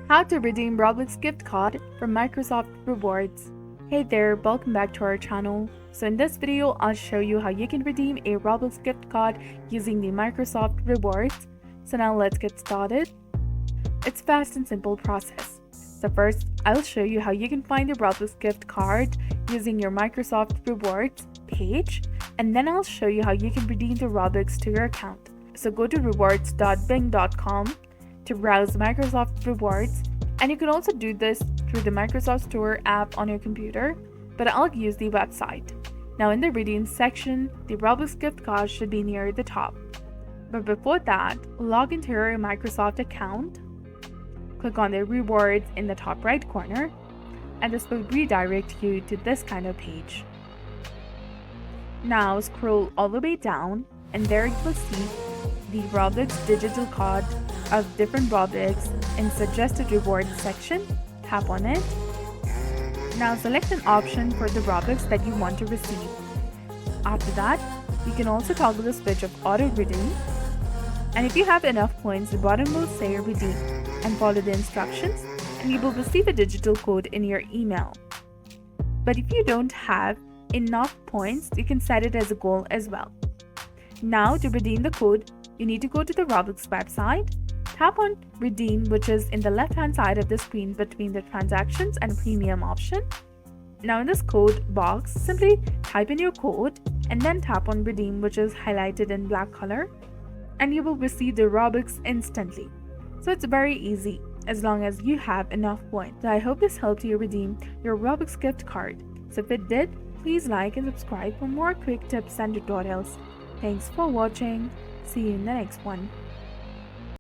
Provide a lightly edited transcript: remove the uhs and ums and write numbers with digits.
How to redeem Roblox gift card from Microsoft Rewards. Hey there, welcome back to our channel. So in this video, I'll show you how you can redeem a Roblox gift card using the Microsoft Rewards. So now let's get started. It's a fast and simple process. So first, I'll show you how you can find the Roblox gift card using your Microsoft Rewards page, and then I'll show you how you can redeem the Robux to your account. So go to rewards.bing.com to browse Microsoft Rewards, and you can also do this through the Microsoft Store app on your computer, but I'll use the website. Now in the redeem section, the Robux gift card should be near the top. But before that, log into your Microsoft account, click on the rewards in the top right corner, and this will redirect you to this kind of page. Now scroll all the way down, and there you will see the Roblox digital card of different Robux in suggested rewards section. Tap on it. Now select an option for the Robux that you want to receive. After that, you can also toggle the switch of auto redeem, and if you have enough points, the bottom will say redeem, and follow the instructions and you will receive a digital code in your email. But if you don't have enough points, you can set it as a goal as well. Now to redeem the code, you need to go to the Roblox website, tap on redeem, which is in the left hand side of the screen between the transactions and premium option. Now in this code box, simply type in your code and then tap on redeem, which is highlighted in black color, and you will receive the Robux instantly. So it's very easy as long as you have enough points. So I hope this helped you redeem your Robux gift card. So if it did, please like and subscribe for more quick tips and tutorials. Thanks for watching. See you in the next one.